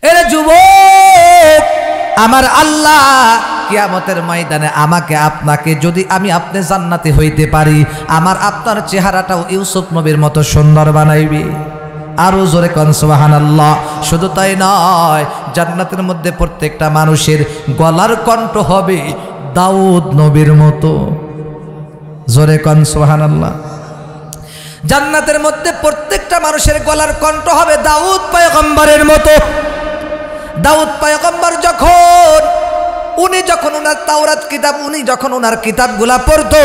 এরে যুবক, আমার আল্লাহ কিয়ামতের ময়দানে আমাকে আপনাকে যদি আপনি জান্নাতি হইতে পারি, আমার আপনার চেহারাটাও ইউসুফ নবীর মতো সুন্দর বানাইবে। আরো জোরে কোন সুবহানাল্লাহ। শুধু তাই নয়, জান্নাতের মধ্যে প্রত্যেকটা মানুষের গলার কণ্ঠ হবে দাউদ নবীর মতো। জোরে কোন সুবহানাল্লাহ। জান্নাতের মধ্যে প্রত্যেকটা মানুষের গলার কণ্ঠ হবে দাউদ পয়গম্বরের মতো। দাউদ পয়গম্বর যখন উনার তাওরাত কিতাব, যখন উনার কিতাবগুলা পড়তো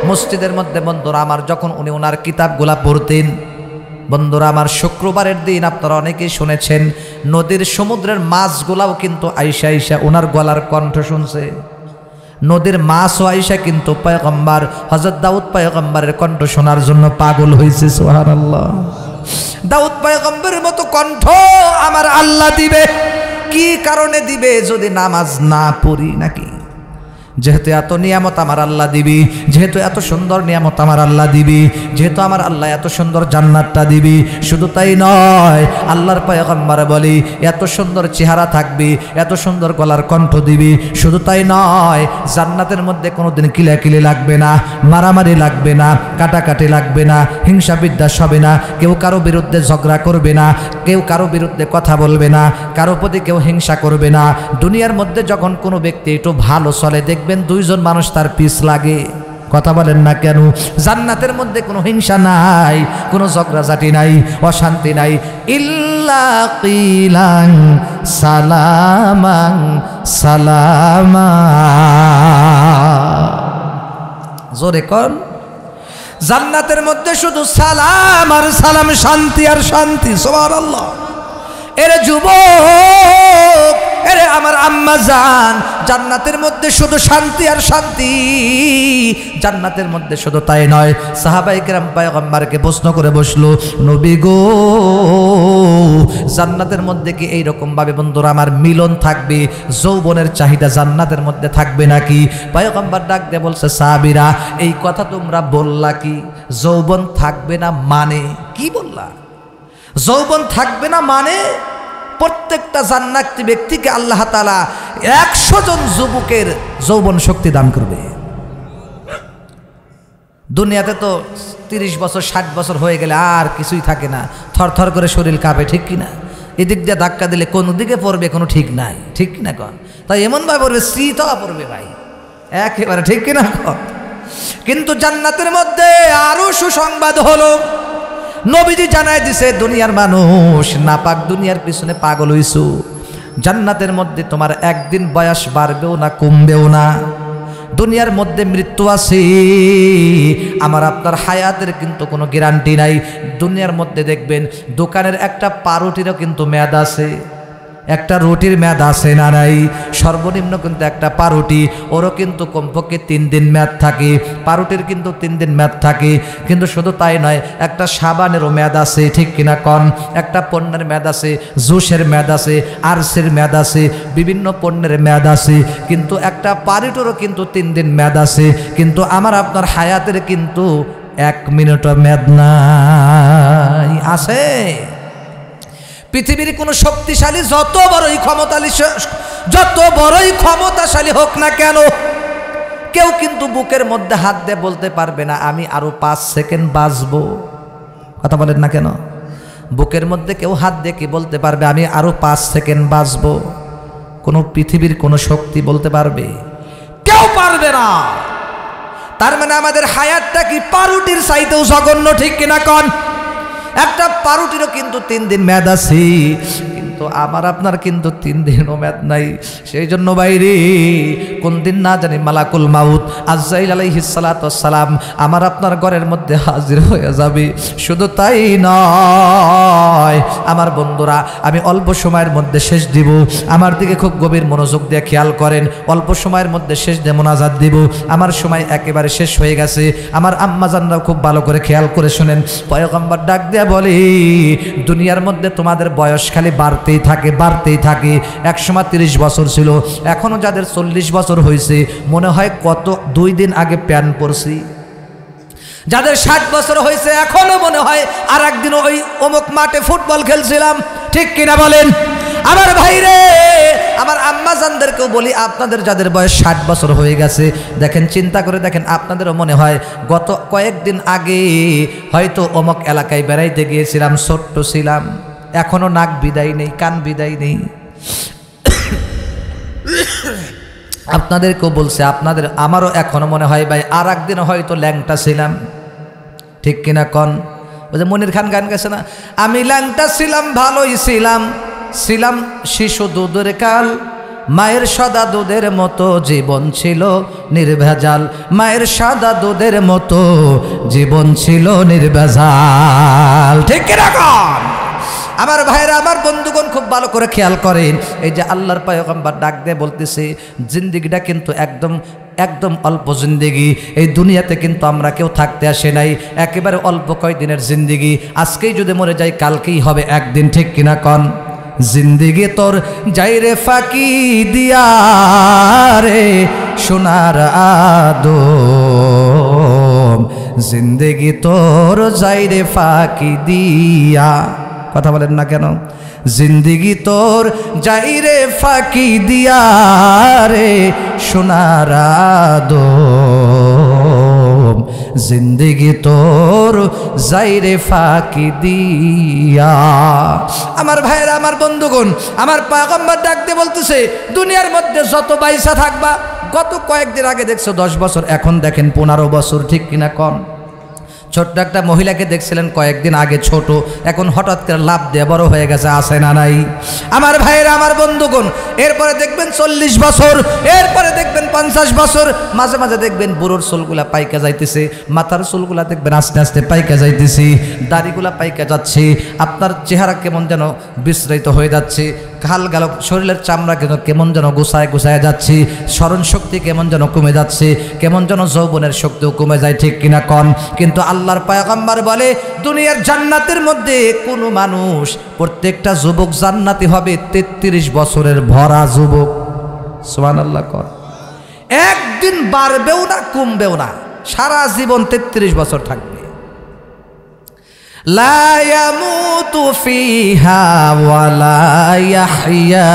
মসজিদের মধ্যে, বন্ধুরা আমার, যখন উনি ওনার কিতাবগুলা পড়তেন, বন্ধুরা আমার, শুক্রবারের দিন আপনারা অনেকেই শুনেছেন নদীর সমুদ্রের মাছগুলাও কিন্তু আইসা আইসা ওনার গলার কণ্ঠ শুনছে। নদীর মাছও আইসা কিন্তু পয়গম্বর হযরত দাউদ পয়গম্বরের কণ্ঠ শোনার জন্য পাগল হয়েছে। সুবহানাল্লাহ। দাউদ পয়গম্বরের মতো কণ্ঠ আমার আল্লাহ দিবে। কি কারণে দিবে? যদি নামাজ না পড়ি নাকি? যেহেতু এত নিয়ামত আমার আল্লাহ দিবি, যেহেতু এত সুন্দর নিয়ামত আমার আল্লাহ দিবি, যেহেতু আমার আল্লাহ এত সুন্দর জান্নাতটা দিবি, শুধু তাই নয়, আল্লাহর পয়গম্বর বলি এত সুন্দর চেহারা থাকবি, এত সুন্দর গলার কণ্ঠ দিবি, শুধু তাই নয়, জান্নাতের মধ্যে কোনোদিন কিলাকিলি লাগবে না, মারামারি লাগবে না, কাটাকাটি লাগবে না, হিংসা বিদ্বেষ হবে না, কেউ কারো বিরুদ্ধে ঝগড়া করবে না, কেউ কারো বিরুদ্ধে কথা বলবে না, কারো প্রতি কেউ হিংসা করবে না। দুনিয়ার মধ্যে যখন কোনো ব্যক্তি একটু ভালো চলে, দেখবেন দুইজন মানুষ তার পিছ লাগে। কথা বলেন না কেন? জান্নাতের মধ্যে কোনো হিংসা নাই, কোনো ঝগড়াঝাটি নাই, অশান্তি নাই। ইল্লা কিলাং সালামাং সালামা। জোরে কোন। জান্নাতের মধ্যে শুধু সালাম আর সালাম, শান্তি আর শান্তি। সুবহানাল্লাহ। এরে যুবক, এরে আমার আম্মা জান, জান্নাতের মধ্যে শুধু শান্তি আর শান্তি। জান্নাতের মধ্যে শুধু তাই নয়, সাহাবায়ে কেরাম পয়গম্বরকে প্রশ্ন করে বসলো, নবী গো, জান্নাতের মধ্যে কি এইরকম ভাবে বন্ধুরা আমার মিলন থাকবে, যৌবনের চাহিদা জান্নাতের মধ্যে থাকবে নাকি? পয়গম্বর ডাক দিয়ে বলছে, সাহাবীরা, এই কথা তোমরা বললা কি? যৌবন থাকবে না মানে কি বললা? যৌবন থাকবে না মানে প্রত্যেকটা জান্নাতি ব্যক্তিকে আল্লাহ তাআলা 100 জন যুবকের যৌবন শক্তি দান করবে। দুনিয়াতে তো 30 বছর 60 বছর হয়ে গেলে আর কিছুই থাকে না, থরথর করে শরীর কাঁপে, ঠিক কিনা? এদিক দিয়ে ধাক্কা দিলে কোন দিকে পড়বে কোনো ঠিক নাই, ঠিক কিনা কন? তাই এমনভাবে পড়বে, স্মৃত পড়বে ভাই, একেবারে, ঠিক কিনা কন? কিন্তু জান্নাতের মধ্যে আরো সুসংবাদ হলো, নবীজি জানায় দিছে, দুনিয়ার মানুষ নাপাক দুনিয়ার পিছনে পাগল হইছো, জান্নাতের মধ্যে তোমার একদিন বয়স বাড়বেও না, কমবেও না। দুনিয়ার মধ্যে মৃত্যু আছে, আমার আপনার হায়াতের কিন্তু কোনো গ্যারান্টি নাই। দুনিয়ার মধ্যে দেখবেন দোকানের একটা পাউরুটিরও কিন্তু মেয়াদ আছে, একটা রুটির মেয়াদ আছে না নাই? সর্বনিম্ন কিন্তু একটা পাউরুটি, ওরও কিন্তু কমপক্ষে 3 দিন মেয়াদ থাকে, পাউরুটির কিন্তু 3 দিন মেয়াদ থাকে। কিন্তু শুধু তাই নয়, একটা সাবানেরও মেয়াদ আছে, ঠিক কিনা কন? একটা পণ্যের মেয়াদ আছে, জুসের মেয়াদ আছে, আরসের মেয়াদ আছে, বিভিন্ন পণ্যের মেয়াদ আছে, কিন্তু একটা পাউরুটিরও কিন্তু 3 দিন মেয়াদ আছে। কিন্তু আমার আপনার হায়াতের কিন্তু 1 মিনিটও মেয়াদ নাই। আছে? পৃথিবীর কোনো শক্তিশালী যত বড়ই ক্ষমতাশালী হোক না কেন, কেউ কিন্তু বুকের মধ্যে হাত দিয়ে বলতে পারবে না আমি আরো 5 সেকেন্ড বাঁচবো। কথা বলেন না কেন? বুকের মধ্যে কেউ হাত দিয়ে কি বলতে পারবে আমি আরো 5 সেকেন্ড বাঁচবো? কোনো পৃথিবীর কোনো শক্তি বলতে পারবে? কেউ পারবে না। তার মানে আমাদের হায়াতটা কি পাউরুটির চাইতেও জঘন্য, ঠিক কিনা কন? একটা পাউরুটিরও কিন্তু 3 দিন মেয়াদ আছে, কিন্তু আমার আপনার কিন্তু 3 দিনও মেয়াদ নাই। সেই জন্য বাইরে কোন দিন না জানি মালাকুল মাউত আজরাইল আলাইহিস সালাতু ওয়াস সালাম আমার আপনার ঘরের মধ্যে হাজির হয়ে যাবে। শুধু তাই নয় আমার বন্ধুরা, আমি অল্প সময়ের মধ্যে শেষ দিব, আমার দিকে খুব গভীর মনোযোগ দিয়ে খেয়াল করেন। অল্প সময়ের মধ্যে শেষ দিয়ে মোনাজাত দিব, আমার সময় একেবারে শেষ হয়ে গেছে। আমার আম্মা জানরাও খুব ভালো করে খেয়াল করে শুনেন। পয়গম্বর ডাক দিয়ে বলে, দুনিয়ার মধ্যে তোমাদের বয়স খালি বাড়তেই থাকে। একসময় 30 বছর ছিল, এখনো যাদের 40 বছর হয়েছে মনে হয় কত 2 দিন আগে প্যান পরছি। যাদের 60 বছর হয়েছে এখনো মনে হয় আর একদিন ওই অমুক মাঠে ফুটবল খেলছিলাম, ঠিক কিনা বলেন? আমার ভাইরে, আমার আম্মা জানদেরকেও বলি, আপনাদের যাদের বয়স 60 বছর হয়ে গেছে, দেখেন চিন্তা করে দেখেন, আপনাদেরও মনে হয় গত কয়েকদিন আগে হয়তো অমুক এলাকায় বেড়াইতে গিয়েছিলাম, ছোট্ট ছিলাম, এখনো নাক বিদায় নেই, কান বিদায় নেই। আপনাদেরকেও বলছে, আমারও এখনো মনে হয় ভাই আর একদিন হয়তো ল্যাংটা ছিলাম, ঠিক কিনা কন? ওই যে মনির খান গান গেছে না, আমি ল্যাংটা ছিলাম ভালোই ছিলাম শিশু দুধের কাল, মায়ের সাদা দুধের মতো জীবন ছিল নির্ভেজাল, মায়ের সাদা দুধের মতো জীবন ছিল নির্ভেজাল, ঠিক কিনা কন? আমার ভাইরা, আমার বন্ধুগণ খুব ভালো করে খেয়াল করেন, এই যে আল্লাহর পয়গম্বর ডাক দিয়ে বলতেছে, জিন্দেগিটা কিন্তু একদম অল্প জিন্দেগি। এই দুনিয়াতে কিন্তু আমরা কেউ থাকতে আসে নাই, একেবারে অল্প কয়দিনের জিন্দেগি। আজকেই যদি মরে যাই কালকেই হবে একদিন, ঠিক কিনা কন? জিন্দেগি তোর যাইরে ফাঁকি দিয়া রে সোনার আদম, জিন্দেগি তোর যাইরে ফাঁকি দিয়া, কথা বলেন না কেন? জিন্দেগি তোর যাইরে ফাঁকি দিয়া রে সোনার আদম, জিন্দেগি তোর যাইরে ফাঁকি দিয়া। আমার ভাইরা, আমার বন্ধুগণ, আমার পয়গম্বর ডাক দিয়ে বলতেছে, দুনিয়ার মধ্যে যত বাইসা থাকবা, গত কয়েকদিন আগে দেখছো 10 বছর, এখন দেখেন 15 বছর, ঠিক কিনা কন? ছোট্ট একটা মহিলাকে দেখছিলেন কয়েকদিন আগে ছোট, এখন হঠাৎ করে লাভ দিয়ে বড় হয়ে গেছে, আছে না নাই? আমার ভাইয়েরা, আমার বন্ধুগণ, এরপরে দেখবেন 40 বছর, এরপরে দেখবেন 50 বছর, মাঝে মাঝে দেখবেন বুড়োর চুলগুলা পাইকা যাইতেছে, মাথার চুলগুলা দেখবেন আস্তে আস্তে পাইকা যাইতেছে, দাড়িগুলা পাইকা যাচ্ছে, আপনার চেহারা কেমন যেন বিস্মৃত হয়ে যাচ্ছে, ঘাল গাল শরীরের চামড়া কেমন যেন গুছায় যাচ্ছে, স্মরণ শক্তি কেমন যেন কমে যাচ্ছে, কেমন যেন যৌবনের শক্তিও কমে যায়, ঠিক কিনা কন? কিন্তু আল্লাহর পয়গম্বর বলে, দুনিয়ার জান্নাতের মধ্যে কোনো মানুষ, প্রত্যেকটা যুবক জান্নাতি হবে 33 বছরের ভরা যুবক। সুবহানাল্লাহ কর। একদিন বাড়বেও না কমবেও না, সারা জীবন 33 বছর থাকবে। লা ইয়ামুতু ফিহা ওয়ালা ইয়াহইয়া,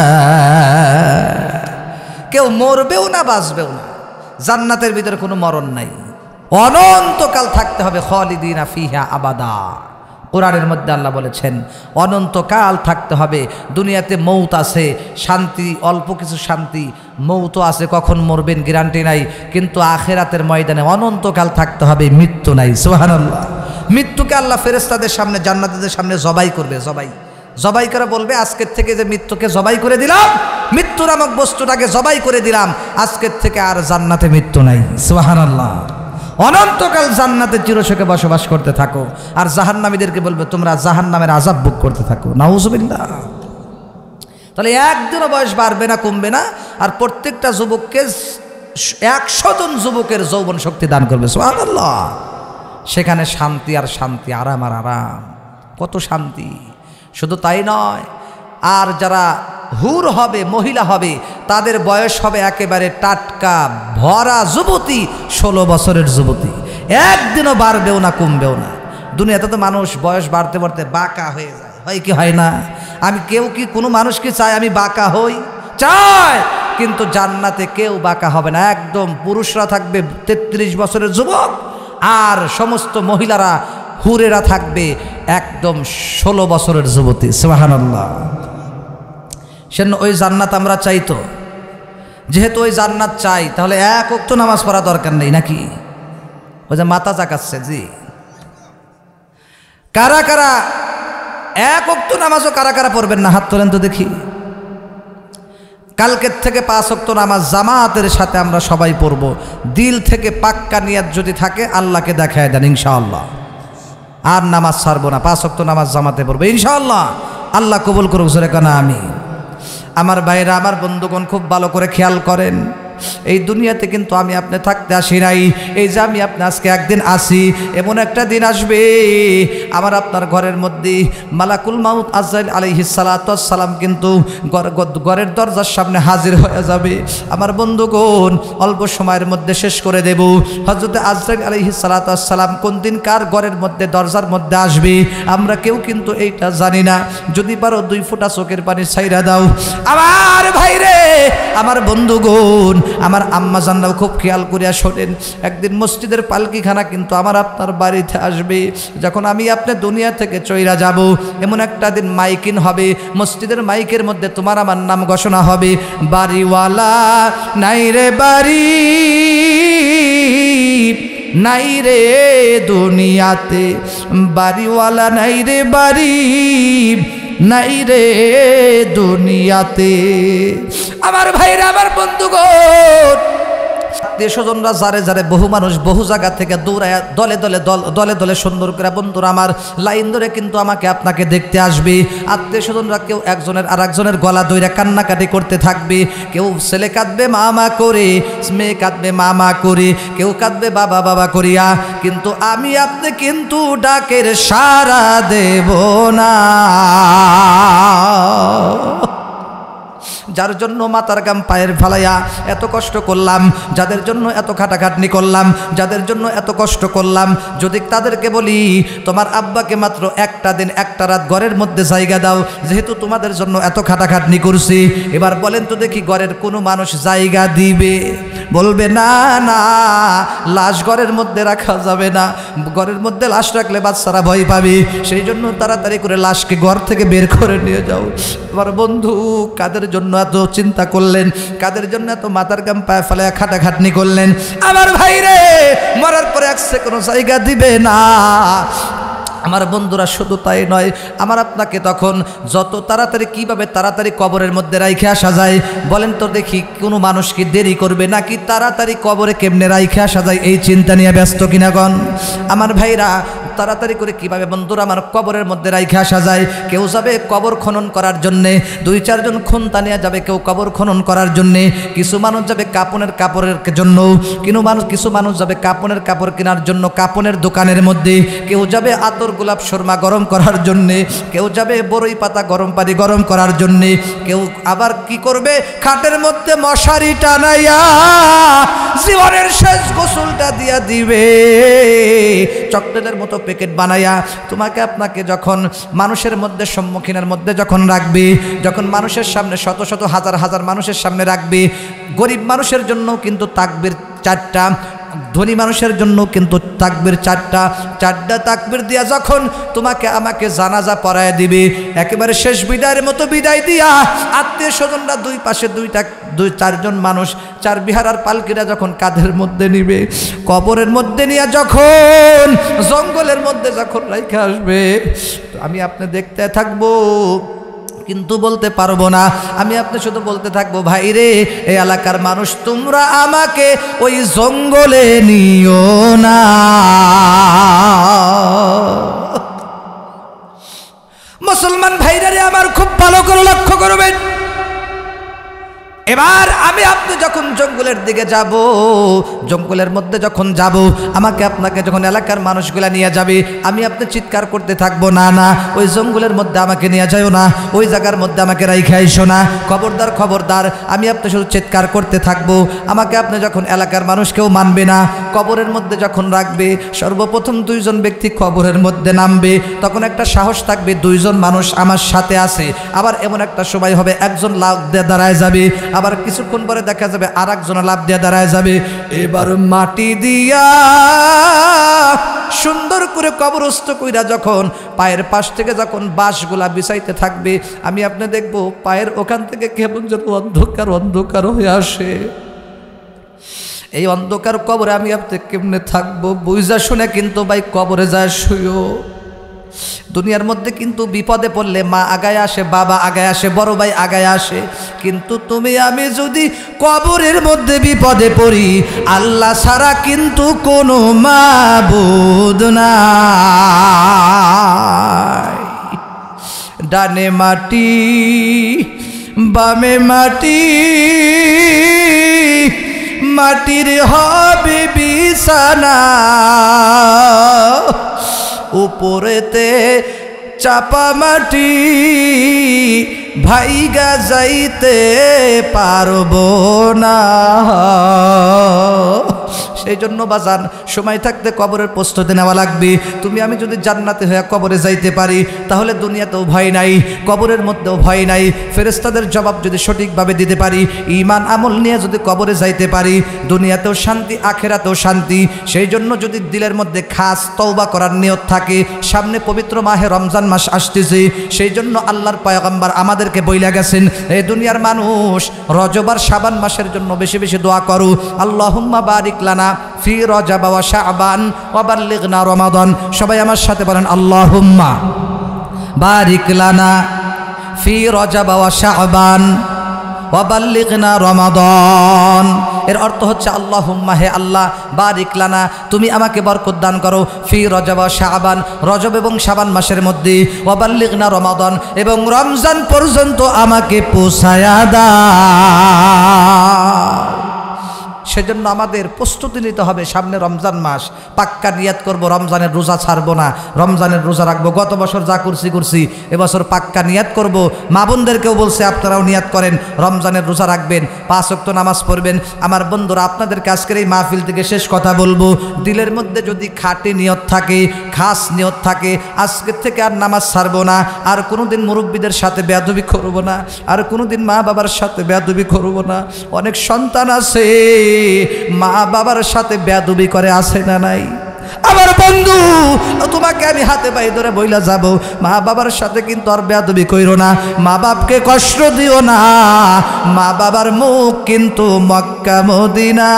কেউ মরবেও না বাঁচবেও না, জান্নাতের ভিতরে কোনো মরণ নাই, অনন্তকাল থাকতে হবে, খালিদিনা ফিহা আবাদা। কোরআনের মধ্যে আল্লাহ বলেছেন অনন্তকাল থাকতে হবে। দুনিয়াতে মৌত আছে, শান্তি, অল্প কিছু শান্তি, মৌতও আছে, কখন মরবেন গ্যারান্টি নাই, কিন্তু আখিরাতের ময়দানে অনন্তকাল থাকতে হবে, মৃত্যু নাই। সুবহানাল্লাহ। মৃত্যুকে আল্লাহ ফেরেশতাদের সামনে, জান্নাতীদের সামনে জবাই করবে, জবাই করে বলবে, আজকের থেকে যে মৃত্যুকে জবাই করে দিলাম, মৃত্যু নামক বস্তুটাকে জবাই করে দিলাম, আজকের থেকে আর জান্নাতে মৃত্যু নাই। সুবহানাল্লাহ। অনন্তকাল জান্নাতে চিরসুখে বসবাস করতে থাকো, আর জাহান্নামীদেরকে বলবে তোমরা জাহান্নামের আযাব ভোগ করতে থাকো। নাউযুবিল্লাহ। তাহলে একদিনও বয়স বাড়বে না কমবে না, আর প্রত্যেকটা যুবককে 100 জন যুবকের যৌবন শক্তি দান করবে। সুবহানাল্লাহ। সেখানে শান্তি আর শান্তি, আরাম আর আরাম, কত শান্তি। শুধু তাই নয়, আর যারা হুর হবে, মহিলা হবে, তাদের বয়স হবে একেবারে টাটকা ভরা যুবতী, 16 বছরের যুবতী, একদিনও বাড়বেও না কমবেও না। দুনিয়াতে তো মানুষ বয়স বাড়তে বাড়তে বাঁকা হয়ে যায়, হয় কি হয় না? কেউ কি কোনো মানুষ কি চায় আমি বাঁকা হই? চায়। কিন্তু জান্নাতে কেউ বাঁকা হবে না, একদম পুরুষরা থাকবে 33 বছরের যুবক, আর সমস্ত মহিলারা হুরেরা থাকবে একদম 16 বছরের যুবতী। সুবহানাল্লাহ। সেজন্য ওই জান্নাত আমরা চাই তো, যেহেতু ওই জান্নাত চাই, তাহলে এক ওয়াক্ত নামাজ পড়া দরকার নেই নাকি? ওই যে মাথা চাকাচ্ছে, জি, কারা কারা এক ওয়াক্ত নামাজও কারা কারা পড়বেন না? হাত তোলেন তো দেখি। কালকের থেকে 5 ওয়াক্ত নামাজ জামাতের সাথে আমরা সবাই পড়ব। দিল থেকে পাক্কা নিয়াত যদি থাকে আল্লাহকে দেখায় দেন ইনশাআল্লাহ, আর নামাজ ছাড়বো না, 5 ওয়াক্ত নামাজ জামাতে পড়বো ইনশাআল্লাহ। আল্লাহ কবুল করুক, জোরে কানা আমিন। আমার ভাইরা, আমার বন্ধুগণ, খুব ভালো করে খেয়াল করেন, এই দুনিয়াতে কিন্তু আমি আপনি থাকতে আসি নাই। এই যে আমি আপনি আজকে একদিন আসি, এমন একটা দিন আসবে আমার আপনার ঘরের মধ্যে মালাকুল মাউত আজরাইল আলাইহিস সালাতু ওয়াস সালাম কিন্তু ঘরের দরজার সামনে হাজির হয়ে যাবে। আমার বন্ধুগণ, অল্প সময়ের মধ্যে শেষ করে দেব। হযরত আজরাইল আলাইহিস সালাতু ওয়াস সালাম কোন দিন কার ঘরের মধ্যে দরজার মধ্যে আসবে আমরা কেউ কিন্তু এইটা জানি না। যদি পারো 2 ফোঁটা চোখের পানি ছাইরা দাও। আমার ভাইরে, আমার বন্ধুগণ, আমার আম্মা জানরাও খুব খেয়াল করিয়া শোনেন। একদিন মসজিদের পালকিখানা কিন্তু আমার আপনার বাড়িতে আসবে। যখন আমি আপনি দুনিয়া থেকে চইরা যাব, এমন একটা দিন মাইকিং হবে, মসজিদের মাইকের মধ্যে তোমার আমার নাম ঘোষণা হবে, বাড়িওয়ালা নাই রে বাড়ি, নাই রে দুনিয়াতে, বাড়িওয়ালা নাই রে বাড়ি, নাই রে দুনিয়াতে। আমার ভাইরা, আমার বন্ধুগণ, আত্মীয় স্বজনরা যারে যারে বহু মানুষ বহু জায়গা থেকে দৌড়ায় দলে দলে সুন্দর করে বন্ধুরা আমার লাইন ধরে কিন্তু আমাকে আপনাকে দেখতে আসবে। আত্মীয় স্বজনরা কেউ একজনের আর একজনের গলা ধরে কান্নাকাটি করতে থাকবে। কেউ ছেলে কাঁদবে মামা করে, মেয়ে কাঁদবে মামা করে, কেউ কাঁদবে বাবা বাবা করিয়া। কিন্তু আমি আপনি কিন্তু ডাকের সাড়া দেব না। যার জন্য মাথার গাম পায়ের ফালাইয়া এত কষ্ট করলাম, যাদের জন্য এত খাটাখাটনি করলাম, যাদের জন্য এত কষ্ট করলাম, যদি তাদেরকে বলি তোমার আব্বাকে মাত্র একটা দিন একটা রাত ঘরের মধ্যে জায়গা দাও, যেহেতু তোমাদের জন্য এত খাটাখাটনি করছি, এবার বলেন তো দেখি ঘরের কোনো মানুষ জায়গা দিবে? বলবে না না, লাশ ঘরের মধ্যে রাখা যাবে না, ঘরের মধ্যে লাশ রাখলে বাচ্চারা ভয় পাবে, সেই জন্য তাড়াতাড়ি করে লাশকে ঘর থেকে বের করে নিয়ে যাও। আমার বন্ধু, কাদের জন্য এত চিন্তা করলেন, কাদের জন্য এত মাথার গাম পায়ে ফেলায় খাটাখাটনি করলেন? আমার ভাইরে, মরার পরে এক সেকেন্ড জায়গা দিবে না। আমার বন্ধুরা, শুধু তাই নয়, আমার আপনাকে তখন যত তাড়াতাড়ি কিভাবে তাড়াতাড়ি কবরের মধ্যে রাইখে আসা যায় বলেন তো দেখি? কোনো মানুষ কি দেরি করবে নাকি তাড়াতাড়ি কবরে কেমনে রাইখে আসা যায় এই চিন্তা নিয়ে ব্যস্ত কিনা গণ? আমার ভাইরা, তাড়াতাড়ি করে কিভাবে বন্ধুরা আমার কবরের মধ্যে রাইখে আসা যায়? কেউ যাবে কবর খনন করার জন্যে, 2-4 জন খুন্তা নিয়ে যাবে কেউ কবর খনন করার জন্যে, কিছু মানুষ যাবে কাপড়ের জন্য, কিছু মানুষ যাবে কাপড় কেনার জন্য কাপড়ের দোকানের মধ্যে, কেউ যাবে আতর গোলাপ শর্মা গরম করার জন্যে, কেউ যাবে বড়ই পাতা গরম পানি গরম করার জন্যে, কেউ আবার কি করবে, খাটের মধ্যে মশারি টানাইয়া জীবনের শেষ গোসলটা দিয়া দিবে, চকলেটের মতো প্যাকেট বানাইয়া তোমাকে আপনাকে যখন মানুষের মধ্যে সম্মুখীনের মধ্যে যখন রাখবে, যখন মানুষের সামনে শত শত হাজার হাজার মানুষের সামনে রাখবে, গরিব মানুষের জন্য কিন্তু তাকবীর 4টা, ধনী মানুষের জন্য কিন্তু তাকবীর 4টা তাকবীর দিয়া যখন তোমাকে আমাকে জানাজা পড়ায় দিবে, একেবারে শেষ বিদায়ের মতো বিদায় দিয়া আত্মীয় স্বজনরা 2 পাশে 2-4 জন মানুষ 4 বিহারার পালকিরা যখন কাঁধের মধ্যে নিবে, কবরের মধ্যে নিয়ে যখন জঙ্গলের মধ্যে যখন রাইখা আসবে, আমি আপনি দেখতে থাকবো কিন্তু বলতে পারবো না। আমি আপনি শুধু বলতে থাকবো, ভাই রে, এই এলাকার মানুষ তোমরা আমাকে ওই জঙ্গলে নিও না। মুসলমান ভাইরা রে আমার, খুব ভালো করে লক্ষ্য করবেন। এবার আমি আপনি যখন জঙ্গলের দিকে যাব, জঙ্গলের মধ্যে যখন যাব, আমাকে আপনাকে যখন এলাকার মানুষগুলা নিয়ে যাবে, আমি আপনি চিৎকার করতে থাকবো, না না, ওই জঙ্গলের মধ্যে আমাকে নিয়ে যাও না, ওই জায়গার মধ্যে আমাকে রাইখে আইসো না, খবরদার খবরদার। আমি আপনি শুধু চিৎকার করতে থাকবো। আমাকে আপনি যখন এলাকার মানুষ কেউ মানবে না, কবরের মধ্যে যখন রাখবে, সর্বপ্রথম 2 জন ব্যক্তি কবরের মধ্যে নামবে, তখন একটা সাহস থাকবে 2 জন মানুষ আমার সাথে আছে। আবার এমন একটা সময় হবে, একজন লাফ দিয়ে দাঁড়ায় যাবে, আবার কিছুক্ষণ পরে দেখা যাবে আর একজন লাফ দিয়ে দাঁড়ায় যাবে। এবার মাটি দিয়া সুন্দর করে কবরস্থ কইরা যখন পায়ের পাশ থেকে যখন বাঁশগুলা বিছাইতে থাকবে, আমি আপনি দেখবো পায়ের ওখান থেকে কেমন যেন অন্ধকার অন্ধকার হয়ে আসে। এই অন্ধকার কবরে আমি আপনি কেমনে থাকবো? বুঝা শুনে কিন্তু ভাই কবরে যায় শুয়ো। দুনিয়ার মধ্যে কিন্তু বিপদে পড়লে মা আগায় আসে, বাবা আগায় আসে, বড় ভাই আগায় আসে, কিন্তু তুমি আমি যদি কবরের মধ্যে বিপদে পড়ি, আল্লাহ ছাড়া কিন্তু কোনো মাবুদ নাই। ডানে মাটি বামে মাটি, মাটির হবে বিছানা উপরেতে চাপা মাটি ভাইগা যাইতে পারবো না। সেই জন্য বাজান সময় থাকতে কবরের প্রস্তুতি নেওয়া লাগবে। তুমি আমি যদি জান্নাতে হয়ে কবরে যাইতে পারি তাহলে দুনিয়াতেও ভয় নাই, কবরের মধ্যেও ভয় নাই। ফেরেশতাদের জবাব যদি সঠিকভাবে দিতে পারি, ঈমান আমল নিয়ে যদি কবরে যাইতে পারি, দুনিয়াতেও শান্তি আখেরাতেও শান্তি। সেই জন্য যদি দিলের মধ্যে খাস তওবা করার নিয়ত থাকে, সামনে পবিত্র মাহে রমজান মাস আসতেছে, সেই জন্য আল্লাহর পয়গম্বর আমাদেরকে বইলা গেছেন, এই দুনিয়ার মানুষ রজব আর শাবান মাসের জন্য বেশি বেশি দোয়া করো। আল্লাহুম্মা বারিক লানা ফি রজব ওয়া শাবান ওয়া বাল্লিগনা রমাদান। সবাই আমার সাথে বলেন আল্লাহুম্মা বারিক লানা ফি রজব ওয়া শাবান ওয়া বাল্লিগনা রমাদান। এর অর্থ হচ্ছে আল্লাহুম্মা, হে আল্লাহ, বারিক লানা, তুমি আমাকে বরকত দান করো, ফি রজব ওয়া শাবান, রজব এবং শাবান মাসের মধ্যে, ওয়া বাল্লিগনা রমাদান, এবং রমজান পর্যন্ত আমাকে পৌঁছায়া দাও। সেজন্য আমাদের প্রস্তুতি নিতে হবে। সামনে রমজান মাস, পাক্কা নিয়াত করব রমজানের রোজা ছাড়বো না, রমজানের রোজা রাখবো। গত বছর যা করছি এবছর পাক্কা নিয়াত করব। মা বোনদেরকেও বলছে আপনারাও নিয়াত করেন, রমজানের রোজা রাখবেন, 5 ওয়াক্ত নামাজ পড়বেন। আমার বন্ধুরা, আপনাদেরকে আজকের এই মাহফিল থেকে শেষ কথা বলবো, দিলের মধ্যে যদি খাঁটি নিয়ত থাকে, খাস নিয়ত থাকে, আজকের থেকে আর নামাজ ছাড়বো না, আর কোনোদিন মুরব্বীদের সাথে বেয়াদবি করবো না, আর কোনোদিন মা বাবার সাথে বেয়াদবি করবো না। অনেক সন্তান আছে মা বাবার সাথে বেয়াদবি করে, আছে না নাই? আমার বন্ধু, তোমাকে আমি হাতে পায়ে ধরে বইলা যাব, মা বাবার সাথে কিন্তু আর বেয়াদবি কইরো না, মা বাপকে কষ্ট দিও না। মা বাবার মুখ কিন্তু মক্কা মদিনা।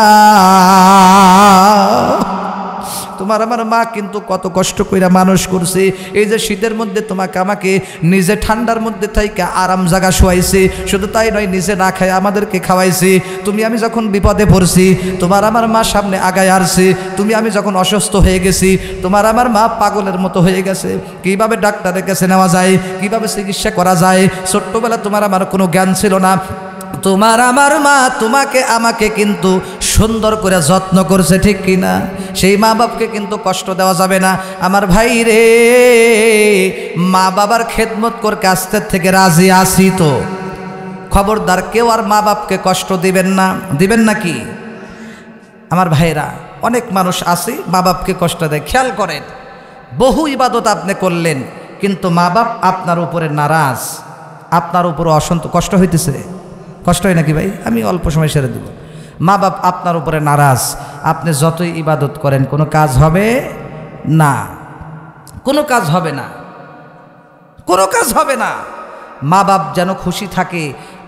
তোমার আমার মা কিন্তু কত কষ্ট কইরা মানুষ করছে। এই যে শীতের মধ্যে তোমাকে আমাকে নিজে ঠান্ডার মধ্যে থাইকা আরাম জায়গা শোয়াইছে, শুধু তাই নয়, নিজে না খায় আমাদেরকে খাওয়াইছে। তুমি আমি যখন বিপদে পড়ছি, তোমার আমার মা সামনে আগায় আসছে। তুমি আমি যখন অসুস্থ হয়ে গেছি, তোমার আমার মা পাগলের মতো হয়ে গেছে। কিভাবে ডাক্তারের কাছে নেওয়া যায়, কিভাবে চিকিৎসা করা যায়, ছোট্টবেলা তোমার আমার কোনো জ্ঞান ছিল না। তোমার আমার মা তোমাকে আমাকে কিন্তু সুন্দর করে যত্ন করছে, ঠিক কিনা? সেই মা বাপকে কিন্তু কষ্ট দেওয়া যাবে না। আমার ভাই রে, মা বাবার খেদমত করতে আস্তে থেকে রাজি আসি তো, খবরদার কেউ আর মা বাপকে কষ্ট দিবেন না। দিবেন নাকি? আমার ভাইরা, অনেক মানুষ আছে মা বাপকে কষ্ট দেয়। খেয়াল করেন, বহু ইবাদত আপনি করলেন, কিন্তু মা বাপ আপনার উপরে নারাজ, আপনার উপরে কষ্ট হইতেছে। কষ্ট হয় নাকি ভাই? আমি অল্প সময় সেরে দেব। মা বাপ আপনার উপরে নারাজ, আপনি যতই ইবাদত করেন কোনো কাজ হবে না, কোনো কাজ হবে না, কোনো কাজ হবে না। মা বাপ যেন খুশি থাকে।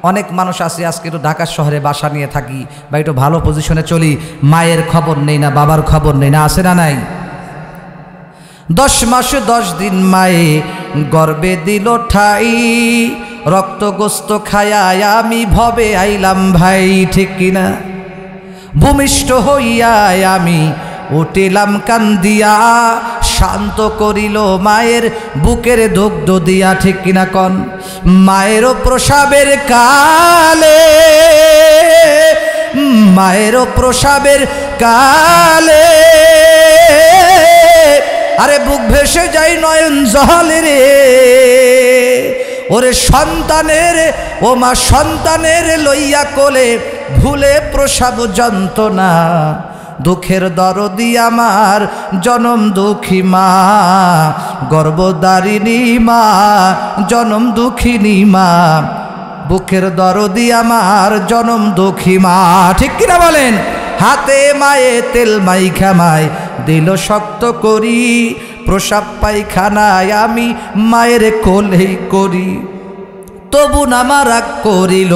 অনেক মানুষ আছে, আজকে একটু ঢাকা শহরে বাসা নিয়ে থাকি বা একটু ভালো পজিশনে চলি, মায়ের খবর নেই না, বাবার খবর নেই না, আছে না নাই? 10 মাস 10 দিন মায়ে গর্বে দিল ঠাই, রক্ত গোস্ত খায়ায় আমি ভবে আইলাম ভাই, ঠিক কিনা? ভূমিষ্ঠ হইয়া আমি উঠিলাম কান্দিয়া, শান্ত করিল মায়ের বুকের দুগ্ধ দিয়া, ঠিক কিনা কন? মায়েরও প্রসাবের কালে, মায়েরও প্রসাবের কালে, আরে বুক ভেসে যাই নয়ন জলে রে। ওরে সন্তানের, ও মা সন্তানের লইয়া কোলে, ভুলে প্রসব যন্ত্রণা, দুঃখের দরদি আমার জনম দুঃখী মা, গর্ভধারিণী মা, জনম দুঃখিনী মা, বুকের দরদি আমার জনম দুঃখী মা, ঠিক কিনা বলেন? হাতে মায়ে তেল মাইখা মায় দিল শক্ত করি, প্রসাব পায়খানায় আমি মায়ের কোলেই করি, তবু নামা রাগ করিল,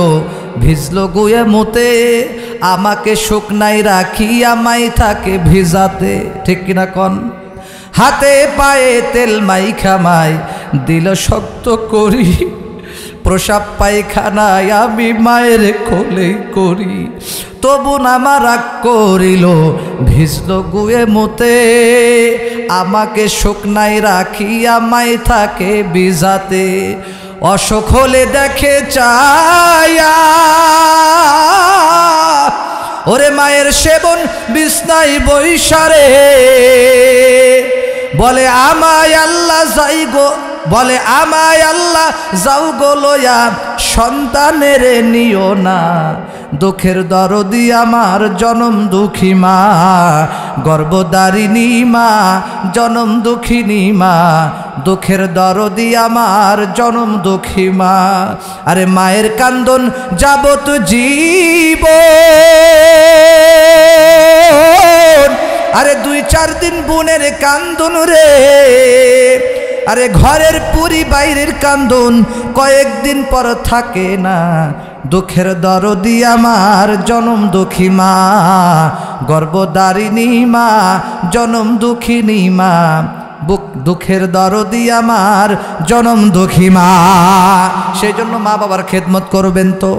ভিজল গুয়ে মুতে, আমাকে শুকনাই রাখিয়া মাই থাকে ভিজাতে, ঠিক কিনা কন? হাতে পায়ে তেল মাইখা মায় দিল শক্ত করি, প্রসাব পায়খানায় আমি মায়ের কোলেই করি, তবু নামা রাগ করিল, ভিজল গুয়ে মুতে, আমাকে শুকনাই রাখিয়া মাই থাকে ভিজাতে। অসুখ হলে দেখে চায়া, ওরে মায়ের সেবন বিছনায় বৈশারে বলে আমায় আল্লাহ যাই গো, বলে আমায় আল্লাহ যাও গো লয়া সন্তানের নিও না, দুঃখের দরদি আমার জনম দুঃখী মা, গর্ভধারিণী মা জনম দুঃখিনী মা, দুঃখের দরদি আমার জনম দুঃখী মা। আরে মায়ের কান্দন যাবত জীবন, আরে 2-4 দিন বোনের কান্দন রে, আরে ঘরের পুরি বাইরের কান্দন কয়েকদিন পর থাকে না, দুঃখের দরদি আমার জনম দুঃখী মা, গর্ভধারিণী মা জনম দুঃখিনী মা, দুঃখের দরদি আমার জনম দুঃখী মা। সেই জন্য মা বাবার খেদমত করবেন তো।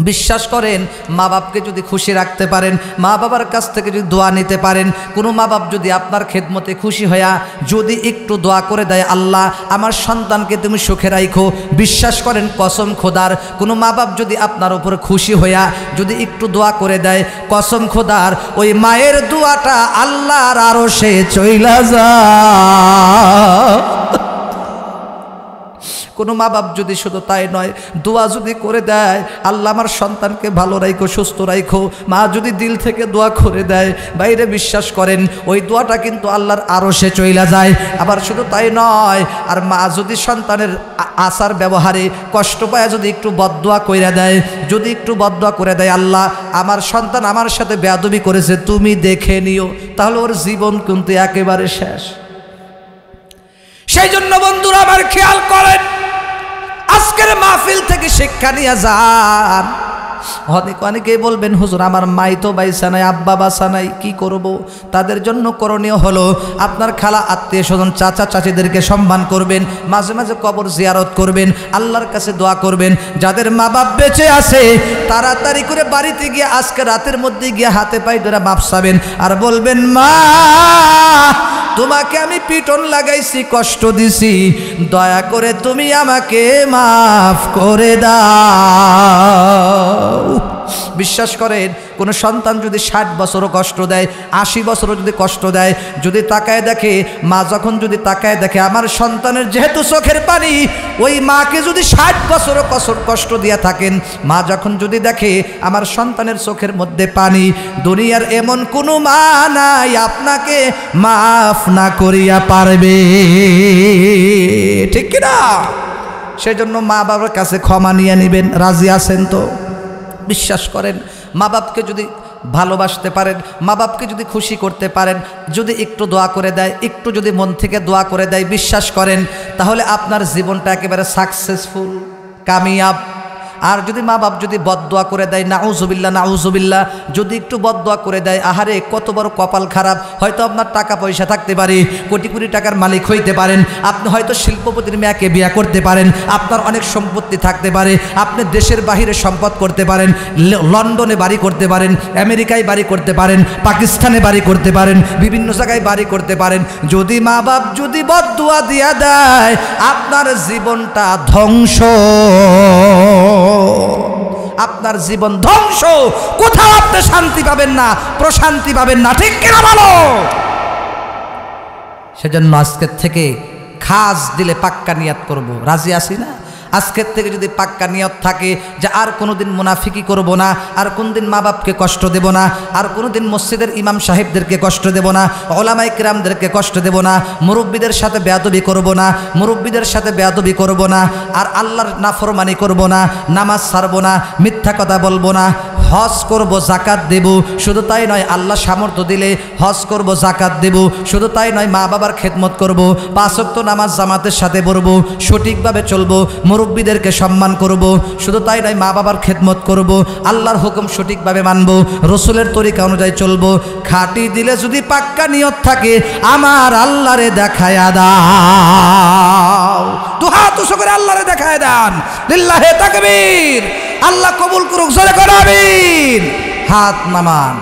বিশ্বাস করেন মা বাপকে যদি খুশি রাখতে পারেন, মা বাবার কাছ থেকে যদি দোয়া নিতে পারেন, কোনো মা বাপ যদি আপনার খেদমতে খুশি হইয়া যদি একটু দোয়া করে দেয়, আল্লাহ আমার সন্তানকে তুমি সুখে রাখো, বিশ্বাস করেন কসম খোদার, কোনো মা বাপ যদি আপনার উপর খুশি হইয়া যদি একটু দোয়া করে দেয়, কসম খোদার ওই মায়ের দোয়াটা আল্লাহর আরশে চইলা যায়। কোনো মা বাপ যদি শুধু তাই নয়, দোয়া যদি করে দেয় আল্লাহ আমার সন্তানকে ভালো রাখো সুস্থ রাখো, মা যদি দিল থেকে দোয়া করে দেয়, বাইরে বিশ্বাস করেন ওই দোয়াটা কিন্তু আল্লাহর আরশে চইলা যায়। আবার শুধু তাই নয়, আর মা যদি সন্তানের আচার ব্যবহারে কষ্ট পায় যদি একটু বদদোয়া কইরা দেয়, যদি একটু বদদোয়া করে দেয়, আল্লাহ আমার সন্তান আমার সাথে বেয়াদবি করেছে তুমি দেখে নিও, তাহলে ওর জীবন কিন্তু একেবারে শেষ। সেই জন্য বন্ধুরা আমার খেয়াল করেন, আজকের মাহফিল থেকে শিক্ষা নিয়ে যান। অনেকেই বলবেন হুজুর আমার মাই তো বাইসা নাই, আব্বা বাসা নাই, কি করব? তাদের জন্য করণীয় হলো আপনার খালা আত্মীয় স্বজন চাচা চাচিদেরকে সম্মান করবেন, মাঝে মাঝে কবর জিয়ারত করবেন, আল্লাহর কাছে দোয়া করবেন। যাদের মা বাপ বেঁচে আছে তাড়াতাড়ি করে বাড়িতে গিয়ে আজকে রাতের মধ্যে গিয়ে হাতে পায়ে ধরে মাপ চাবেন আর বলবেন, মা তোমাকে আমি পিটন লাগাইছি, কষ্ট দিছি, দয়া করে তুমি আমাকে মাফ করে দাও। বিশ্বাস করেন কোনো সন্তান যদি 60 বছরও কষ্ট দেয়, 80 বছরও যদি কষ্ট দেয়, যদি তাকায় দেখে, মা যখন যদি তাকায় দেখে আমার সন্তানের যেহেতু চোখের পানি, ওই মাকে যদি 60 বছরও কষ্ট দিয়ে থাকেন, মা যখন যদি দেখে আমার সন্তানের চোখের মধ্যে পানি, দুনিয়ার এমন কোনো মা নাই আপনাকে মাফ না করিয়া পারবে, ঠিক কিনা? সেজন্য মা বাবার কাছে ক্ষমা নিয়ে নেবেন, রাজি আছেন তো? বিশ্বাস করেন মা বাপকে যদি ভালোবাসতে পারেন, মা বাপকে যদি খুশি করতে পারেন, যদি একটু দোয়া করে দেয়, একটু যদি মন থেকে দোয়া করে দেয়, বিশ্বাস করেন তাহলে আপনার জীবনটা একেবারে সাকসেসফুল, কামিয়াব। আর যদি মা বাপ যদি বদদোয়া করে দেয়, নাউজুবিল্লাহ নাউজুবিল্লাহ, যদি একটু বদদোয়া করে দেয়, আহারে কত বড় কপাল খারাপ। হয়তো আপনার টাকা পয়সা থাকতে পারে, কোটি কোটি টাকার মালিক হইতে পারেন, আপনি হয়তো শিল্পপতির মেয়েকে বিয়ে করতে পারেন, আপনার অনেক সম্পত্তি থাকতে পারে, আপনি দেশের বাহিরে সম্পদ করতে পারেন, লন্ডনে বাড়ি করতে পারেন, আমেরিকায় বাড়ি করতে পারেন, পাকিস্তানে বাড়ি করতে পারেন, বিভিন্ন জায়গায় বাড়ি করতে পারেন। যদি মা বাপ যদি বদদোয়া দিয়া দেয় আপনার জীবনটা ধ্বংস, আপনার জীবন ধ্বংস, কোথাও আপনি শান্তি পাবেন না, প্রশান্তি পাবেন না, ঠিক কিনা বলো? সেজন্য আজকের থেকে খাস দিলে পাক্কা নিয়াত করব, রাজি আছি না? আজকের থেকে যদি পাক্কা নিয়ত থাকে যে আর কোনোদিন মুনাফিকি করব না, আর কোনোদিন মা বাপকে কষ্ট দেব না, আর কোনোদিন মসজিদের ইমাম সাহেবদেরকে কষ্ট দেব না, ওলামায়ে কিরামদেরকে কষ্ট দেব না, মুরব্বীদের সাথে বেয়াদবি করব না, মুরব্বীদের সাথে বেয়াদবি করব না, আর আল্লাহর নাফরমানি করব না, নামাজ ছাড়ব না, মিথ্যা কথা বলবো না, হজ করব, জাকাত দেব। শুধু তাই নয়, আল্লাহ সামর্থ্য দিলে হজ করব, জাকাত দেব। শুধু তাই নয়, মা বাবার খেদমত করব, 5 ওয়াক্ত নামাজ জামাতের সাথে পড়ব, সঠিকভাবে চলব, মুরব্বীদেরকে সম্মান করব। শুধু তাই নয়, মা বাবার খেদমত করব, আল্লাহর হুকুম সঠিকভাবে মানব, রসুলের তরিকা অনুযায়ী চলব। খাঁটি দিলে যদি পাক্কা নিয়ত থাকে, আমার আল্লাহরে দেখায়া দাও, দুহাত উঁচু করে আল্লাহরে দেখায় দেন, লিল্লাহে তাকবীর, আল্লাহ কবুল করুক, জোরে করে আমিন। হাত নামান।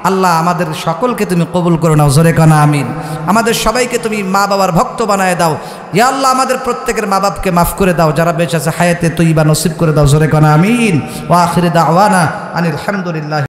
আল্লাহ আমাদের সকলকে তুমি কবুল করে নাও, জোরে কানা আমিন। আমাদের সবাইকে তুমি মা বাবার ভক্ত বানায় দাও। ইয়া আল্লাহ আমাদের প্রত্যেকের মা বাপকে মাফ করে দাও, যারা বেঁচে আছে হায়াতে তৈবা নসিব করে দাও, জোরে কানা আমিন। ওয়া আখিরি দাওয়ানা আনিল হামদুলিল্লাহ।